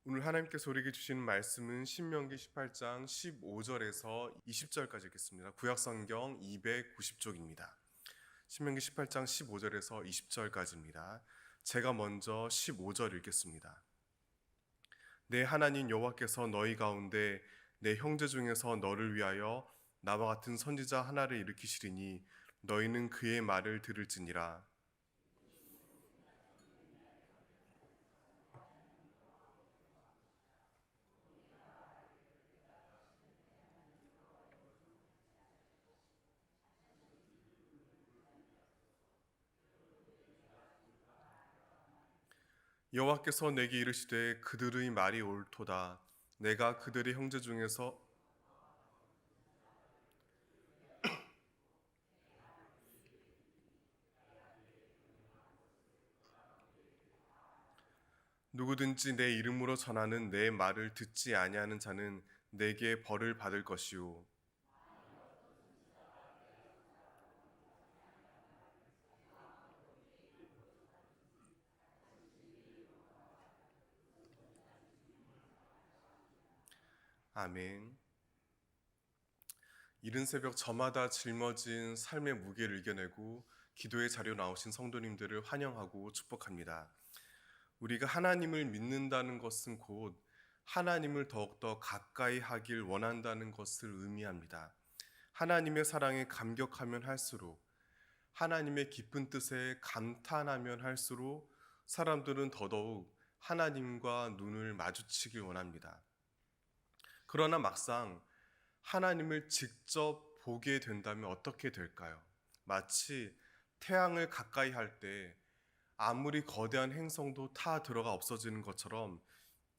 오늘 하나님께서 우리에게 주시는 말씀은 신명기 18장 15절에서 20절까지 읽겠습니다. 구약성경 290쪽입니다. 신명기 18장 15절에서 20절까지입니다. 제가 먼저 15절 읽겠습니다. 내 하나님 여호와께서 너희 가운데 내 형제 중에서 너를 위하여 나와 같은 선지자 하나를 일으키시리니 너희는 그의 말을 들을지니라. 여호와께서 내게 이르시되 그들의 말이 옳도다. 내가 그들의 형제 중에서 누구든지 내 이름으로 전하는 내 말을 듣지 아니하는 자는 내게 벌을 받을 것이요. 아멘. 이른 새벽 저마다 짊어진 삶의 무게를 이겨내고 기도의 자리로 나오신 성도님들을 환영하고 축복합니다. 우리가 하나님을 믿는다는 것은 곧 하나님을 더욱더 가까이 하길 원한다는 것을 의미합니다. 하나님의 사랑에 감격하면 할수록, 하나님의 깊은 뜻에 감탄하면 할수록 사람들은 더더욱 하나님과 눈을 마주치길 원합니다. 그러나 막상 하나님을 직접 보게 된다면 어떻게 될까요? 마치 태양을 가까이 할 때 아무리 거대한 행성도 타 들어가 없어지는 것처럼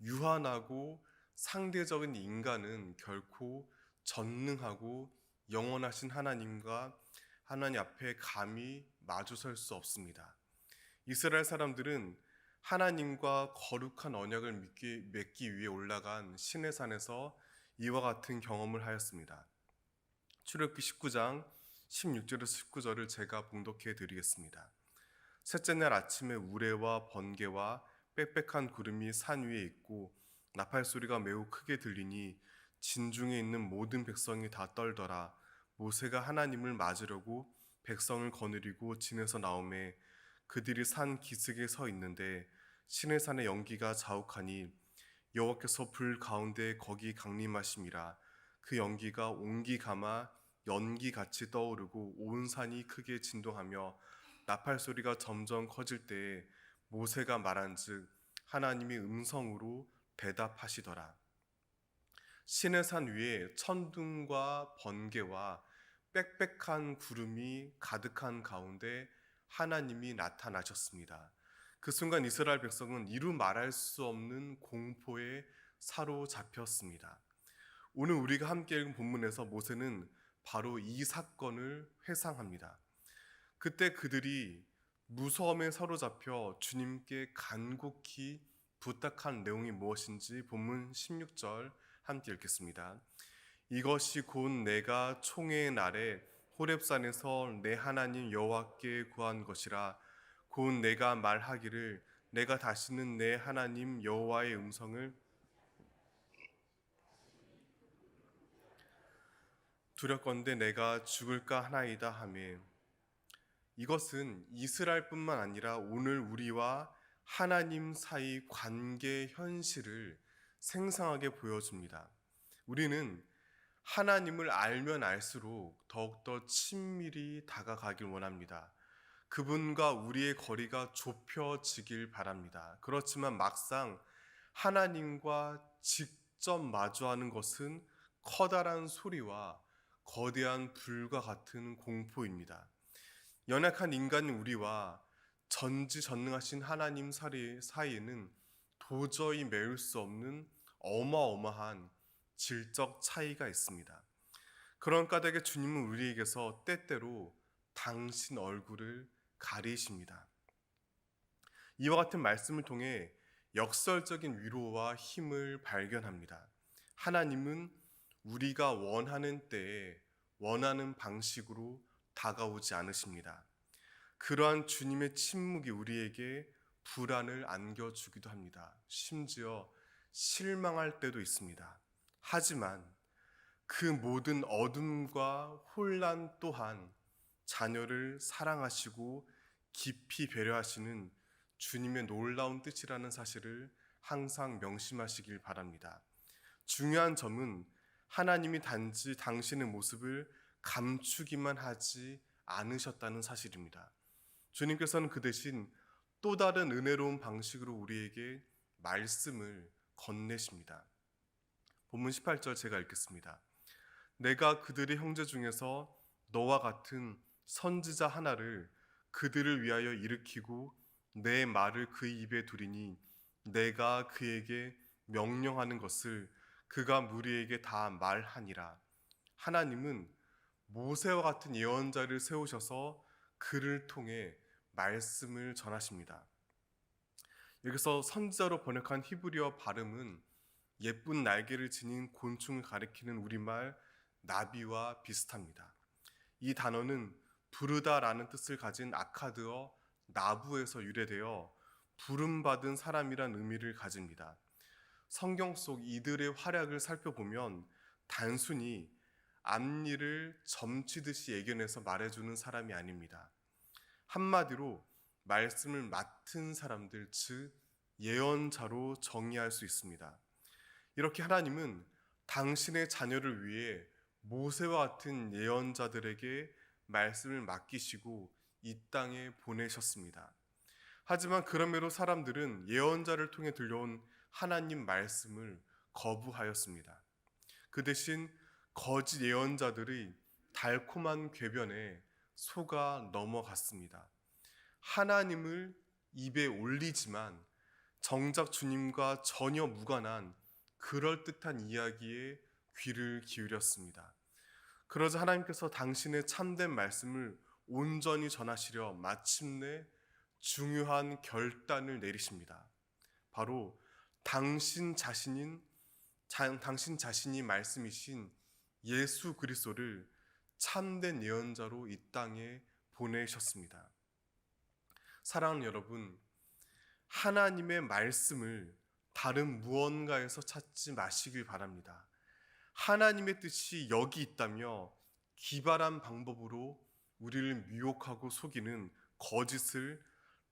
유한하고 상대적인 인간은 결코 전능하고 영원하신 하나님과 하나님 앞에 감히 마주설 수 없습니다. 이스라엘 사람들은 하나님과 거룩한 언약을 맺기 위해 올라간 시내산에서 이와 같은 경험을 하였습니다. 출애굽기 19장 16절에서 19절을 제가 봉독해 드리겠습니다. 셋째 날 아침에 우레와 번개와 빽빽한 구름이 산 위에 있고 나팔 소리가 매우 크게 들리니 진중에 있는 모든 백성이 다 떨더라. 모세가 하나님을 맞으려고 백성을 거느리고 진에서 나오매 그들이 산 기슭에 서 있는데 시내산의 연기가 자욱하니 여호와께서 불 가운데 거기 강림하심이라. 그 연기가 옹기 감아 연기같이 떠오르고 온 산이 크게 진동하며 나팔 소리가 점점 커질 때에 모세가 말한즉 하나님이 음성으로 대답하시더라. 시내산 위에 천둥과 번개와 빽빽한 구름이 가득한 가운데 하나님이 나타나셨습니다. 그 순간 이스라엘 백성은 이루 말할 수 없는 공포에 사로잡혔습니다. 오늘 우리가 함께 읽은 본문에서 모세는 바로 이 사건을 회상합니다. 그때 그들이 무서움에 사로잡혀 주님께 간곡히 부탁한 내용이 무엇인지 본문 16절 함께 읽겠습니다. 이것이 곧 내가 총회의 날에 호렙산에서 내 하나님 여호와께 구한 것이라. 곧 내가 말하기를 내가 다시는 내 하나님 여호와의 음성을 두렵건대 내가 죽을까 하나이다 하며, 이것은 이스라엘뿐만 아니라 오늘 우리와 하나님 사이 관계 현실을 생생하게 보여줍니다. 우리는 하나님을 알면 알수록 더욱더 친밀히 다가가길 원합니다. 그분과 우리의 거리가 좁혀지길 바랍니다. 그렇지만 막상 하나님과 직접 마주하는 것은 커다란 소리와 거대한 불과 같은 공포입니다. 연약한 인간인 우리와 전지전능하신 하나님 사이에는 도저히 메울 수 없는 어마어마한 질적 차이가 있습니다. 그런 까닭에 주님은 우리에게서 때때로 당신 얼굴을 가리십니다. 이와 같은 말씀을 통해 역설적인 위로와 힘을 발견합니다. 하나님은 우리가 원하는 때에 원하는 방식으로 다가오지 않으십니다. 그러한 주님의 침묵이 우리에게 불안을 안겨주기도 합니다. 심지어 실망할 때도 있습니다. 하지만 그 모든 어둠과 혼란 또한 자녀를 사랑하시고 깊이 배려하시는 주님의 놀라운 뜻이라는 사실을 항상 명심하시길 바랍니다. 중요한 점은 하나님이 단지 당신의 모습을 감추기만 하지 않으셨다는 사실입니다. 주님께서는 그 대신 또 다른 은혜로운 방식으로 우리에게 말씀을 건네십니다. 본문 18절 제가 읽겠습니다. 내가 그들의 형제 중에서 너와 같은 선지자 하나를 그들을 위하여 일으키고 내 말을 그 입에 두리니 내가 그에게 명령하는 것을 그가 무리에게 다 말하니라. 하나님은 모세와 같은 예언자를 세우셔서 그를 통해 말씀을 전하십니다. 여기서 선지자로 번역한 히브리어 발음은 예쁜 날개를 지닌 곤충을 가리키는 우리말 나비와 비슷합니다. 이 단어는 부르다라는 뜻을 가진 아카드어 나부에서 유래되어 부름받은 사람이란 의미를 가집니다. 성경 속 이들의 활약을 살펴보면 단순히 앞일을 점치듯이 예견해서 말해주는 사람이 아닙니다. 한마디로 말씀을 맡은 사람들, 즉 예언자로 정의할 수 있습니다. 이렇게 하나님은 당신의 자녀를 위해 모세와 같은 예언자들에게 말씀을 맡기시고 이 땅에 보내셨습니다. 하지만 그럼에도 사람들은 예언자를 통해 들려온 하나님 말씀을 거부하였습니다. 그 대신 거짓 예언자들의 달콤한 궤변에 속아 넘어갔습니다. 하나님을 입에 올리지만 정작 주님과 전혀 무관한 그럴듯한 이야기에 귀를 기울였습니다. 그러자 하나님께서 당신의 참된 말씀을 온전히 전하시려 마침내 중요한 결단을 내리십니다. 바로 당신 자신이 말씀이신 예수 그리스도를 참된 예언자로 이 땅에 보내셨습니다. 사랑하는 여러분, 하나님의 말씀을 다른 무언가에서 찾지 마시길 바랍니다. 하나님의 뜻이 여기 있다며 기발한 방법으로 우리를 미혹하고 속이는 거짓을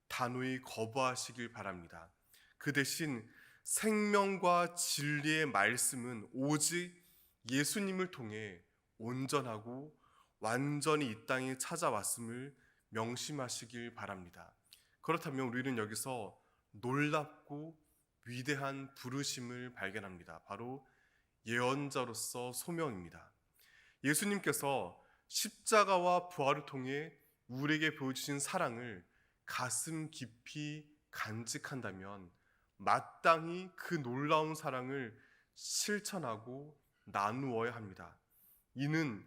단호히 거부하시길 바랍니다. 그 대신 생명과 진리의 말씀은 오직 예수님을 통해 온전하고 완전히 이 땅에 찾아왔음을 명심하시길 바랍니다. 그렇다면 우리는 여기서 놀랍고 위대한 부르심을 발견합니다. 바로 예언자로서 소명입니다. 예수님께서 십자가와 부활을 통해 우리에게 보여주신 사랑을 가슴 깊이 간직한다면 마땅히 그 놀라운 사랑을 실천하고 나누어야 합니다. 이는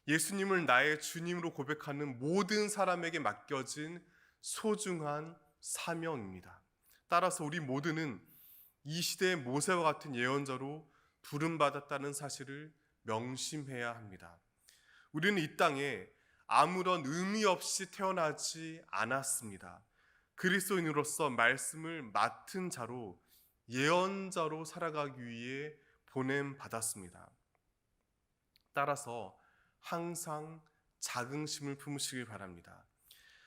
예수님을 나의 주님으로 고백하는 모든 사람에게 맡겨진 소중한 사명입니다. 따라서 우리 모두는 이 시대의 모세와 같은 예언자로 부름받았다는 사실을 명심해야 합니다. 우리는 이 땅에 아무런 의미 없이 태어나지 않았습니다. 그리스도인으로서 말씀을 맡은 자로 예언자로 살아가기 위해 보냄받았습니다. 따라서 항상 자긍심을 품으시길 바랍니다.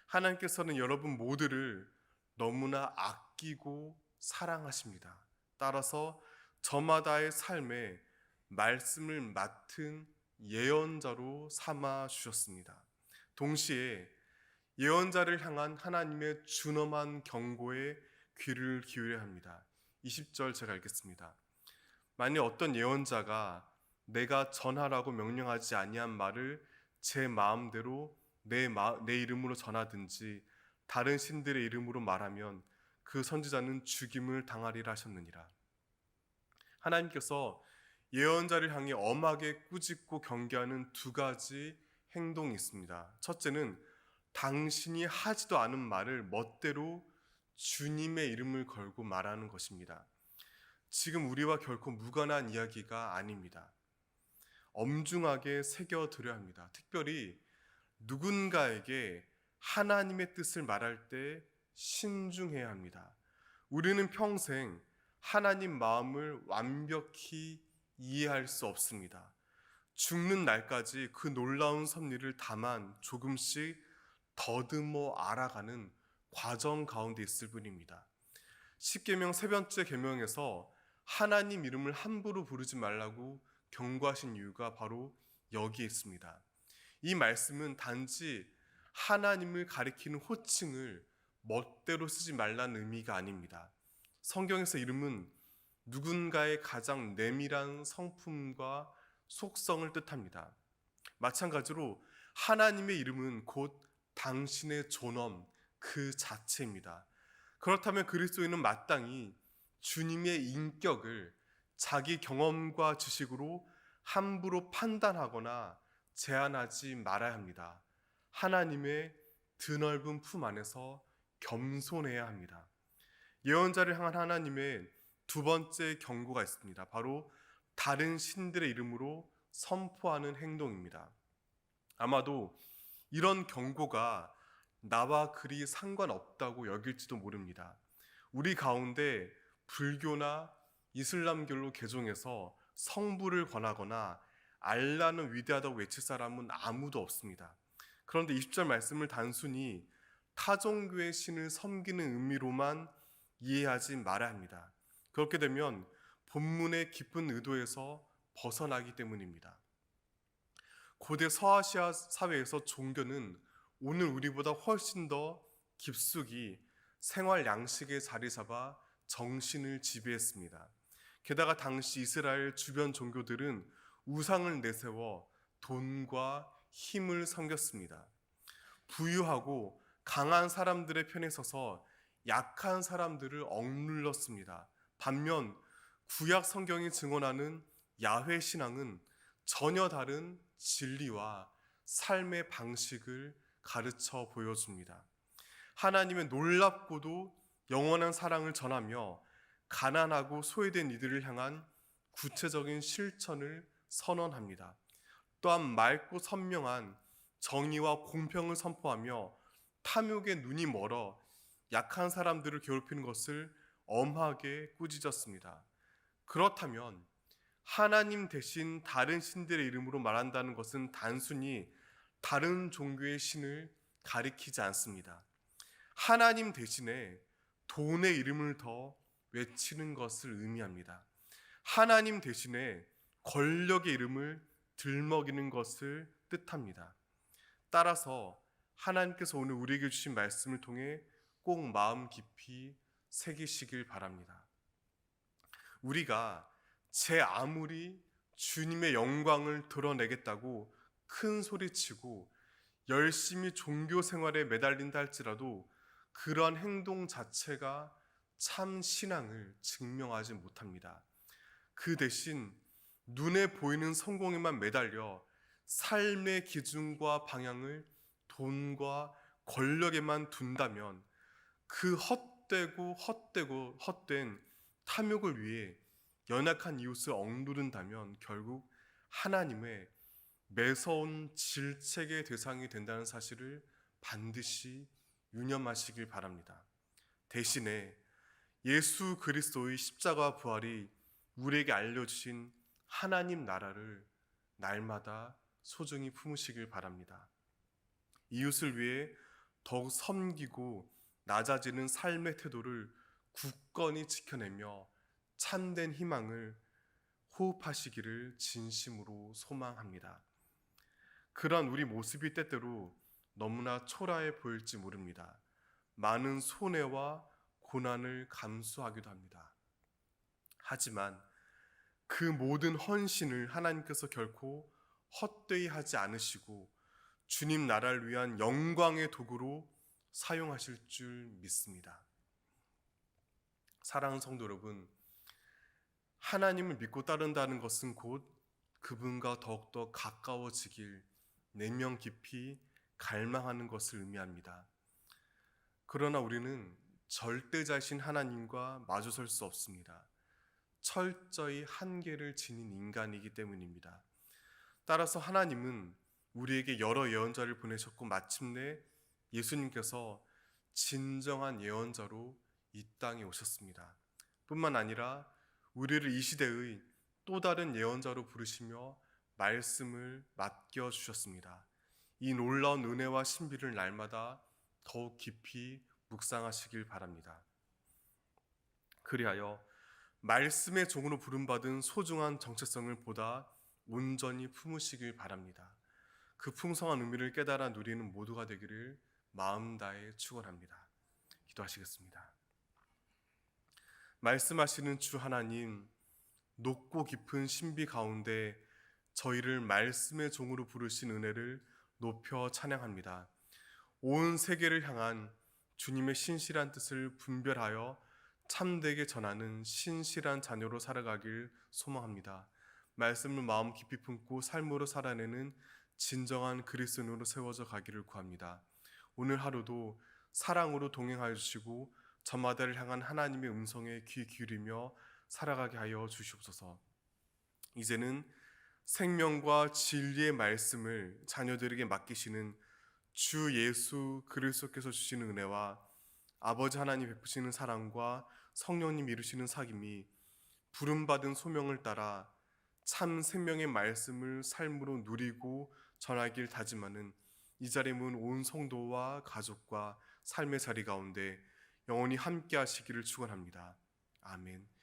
하나님께서는 여러분 모두를 너무나 아끼고 사랑하십니다. 따라서 저마다의 삶에 말씀을 맡은 예언자로 삼아 주셨습니다. 동시에 예언자를 향한 하나님의 준엄한 경고에 귀를 기울여야 합니다. 20절 제가 읽겠습니다. 만일 어떤 예언자가 내가 전하라고 명령하지 아니한 말을 제 마음대로 내 이름으로 전하든지 다른 신들의 이름으로 말하면 그 선지자는 죽임을 당하리라 하셨느니라. 하나님께서 예언자를 향해 엄하게 꾸짖고 경계하는 두 가지 행동이 있습니다. 첫째는 당신이 하지도 않은 말을 멋대로 주님의 이름을 걸고 말하는 것입니다. 지금 우리와 결코 무관한 이야기가 아닙니다. 엄중하게 새겨들여야 합니다. 특별히 누군가에게 하나님의 뜻을 말할 때 신중해야 합니다. 우리는 평생 하나님 마음을 완벽히 이해할 수 없습니다. 죽는 날까지 그 놀라운 섭리를 다만 조금씩 더듬어 알아가는 과정 가운데 있을 뿐입니다. 십계명 세 번째 계명에서 하나님 이름을 함부로 부르지 말라고 경고하신 이유가 바로 여기에 있습니다. 이 말씀은 단지 하나님을 가리키는 호칭을 멋대로 쓰지 말라는 의미가 아닙니다. 성경에서 이름은 누군가의 가장 내밀한 성품과 속성을 뜻합니다. 마찬가지로 하나님의 이름은 곧 당신의 존엄 그 자체입니다. 그렇다면 그리스도인은 마땅히 주님의 인격을 자기 경험과 지식으로 함부로 판단하거나 제한하지 말아야 합니다. 하나님의 드넓은 품 안에서 겸손해야 합니다. 예언자를 향한 하나님의 두 번째 경고가 있습니다. 바로 다른 신들의 이름으로 선포하는 행동입니다. 아마도 이런 경고가 나와 그리 상관없다고 여길지도 모릅니다. 우리 가운데 불교나 이슬람교로 개종해서 성부를 권하거나 알라는 위대하다고 외칠 사람은 아무도 없습니다. 그런데 20절 말씀을 단순히 타종교의 신을 섬기는 의미로만 이해하지 말아야 합니다. 그렇게 되면 본문의 깊은 의도에서 벗어나기 때문입니다. 고대 서아시아 사회에서 종교는 오늘 우리보다 훨씬 더 깊숙이 생활 양식에 자리 잡아 정신을 지배했습니다. 게다가 당시 이스라엘 주변 종교들은 우상을 내세워 돈과 힘을 섬겼습니다. 부유하고 강한 사람들의 편에 서서 약한 사람들을 억눌렀습니다. 반면 구약 성경이 증언하는 야훼 신앙은 전혀 다른 진리와 삶의 방식을 가르쳐 보여줍니다. 하나님의 놀랍고도 영원한 사랑을 전하며 가난하고 소외된 이들을 향한 구체적인 실천을 선언합니다. 또한 맑고 선명한 정의와 공평을 선포하며 탐욕에 눈이 멀어 약한 사람들을 괴롭히는 것을 엄하게 꾸짖었습니다. 그렇다면 하나님 대신 다른 신들의 이름으로 말한다는 것은 단순히 다른 종교의 신을 가리키지 않습니다. 하나님 대신에 돈의 이름을 더 외치는 것을 의미합니다. 하나님 대신에 권력의 이름을 들먹이는 것을 뜻합니다. 따라서 하나님께서 오늘 우리에게 주신 말씀을 통해 꼭 마음 깊이 새기시길 바랍니다. 우리가 제 아무리 주님의 영광을 드러내겠다고 큰 소리치고 열심히 종교 생활에 매달린다 할지라도 그러한 행동 자체가 참 신앙을 증명하지 못합니다. 그 대신 눈에 보이는 성공에만 매달려 삶의 기준과 방향을 돈과 권력에만 둔다면 그 헛된 탐욕을 위해 연약한 이웃을 억누른다면 결국 하나님의 매서운 질책의 대상이 된다는 사실을 반드시 유념하시길 바랍니다. 대신에 예수 그리스도의 십자가 부활이 우리에게 알려주신 하나님 나라를 날마다 소중히 품으시길 바랍니다. 이웃을 위해 더욱 섬기고 낮아지는 삶의 태도를 굳건히 지켜내며 참된 희망을 호흡하시기를 진심으로 소망합니다. 그러한 우리 모습이 때때로 너무나 초라해 보일지 모릅니다. 많은 손해와 고난을 감수하기도 합니다. 하지만 그 모든 헌신을 하나님께서 결코 헛되이 하지 않으시고 주님 나라를 위한 영광의 도구로 사용하실 줄 믿습니다. 사랑하는 성도 여러분, 하나님을 믿고 따른다는 것은 곧 그분과 더욱더 가까워지길 내면 깊이 갈망하는 것을 의미합니다. 그러나 우리는 절대자신 하나님과 마주설 수 없습니다. 철저히 한계를 지닌 인간이기 때문입니다. 따라서 하나님은 우리에게 여러 예언자를 보내셨고 마침내 예수님께서 진정한 예언자로 이 땅에 오셨습니다. 뿐만 아니라 우리를 이 시대의 또 다른 예언자로 부르시며 말씀을 맡겨 주셨습니다. 이 놀라운 은혜와 신비를 날마다 더욱 깊이 묵상하시길 바랍니다. 그리하여 말씀의 종으로 부름받은 소중한 정체성을 보다 온전히 품으시길 바랍니다. 그 풍성한 의미를 깨달아 누리는 모두가 되기를 마음 다해 축원합니다. 기도하시겠습니다. 말씀하시는 주 하나님, 높고 깊은 신비 가운데 저희를 말씀의 종으로 부르신 은혜를 높여 찬양합니다. 온 세계를 향한 주님의 신실한 뜻을 분별하여 참되게 전하는 신실한 자녀로 살아가길 소망합니다. 말씀을 마음 깊이 품고 삶으로 살아내는 진정한 그리스도인으로 세워져 가기를 구합니다. 오늘 하루도 사랑으로 동행하여 주시고 저마다를 향한 하나님의 음성에 귀 기울이며 살아가게 하여 주시옵소서. 이제는 생명과 진리의 말씀을 자녀들에게 맡기시는 주 예수 그리스도께서 주시는 은혜와 아버지 하나님 베푸시는 사랑과 성령님 이루시는 사귐이 부름받은 소명을 따라 참 생명의 말씀을 삶으로 누리고 전하길 다짐하는 이 자리에 모인 온 성도와 가족과 삶의 자리 가운데 영원히 함께 하시기를 축원합니다. 아멘.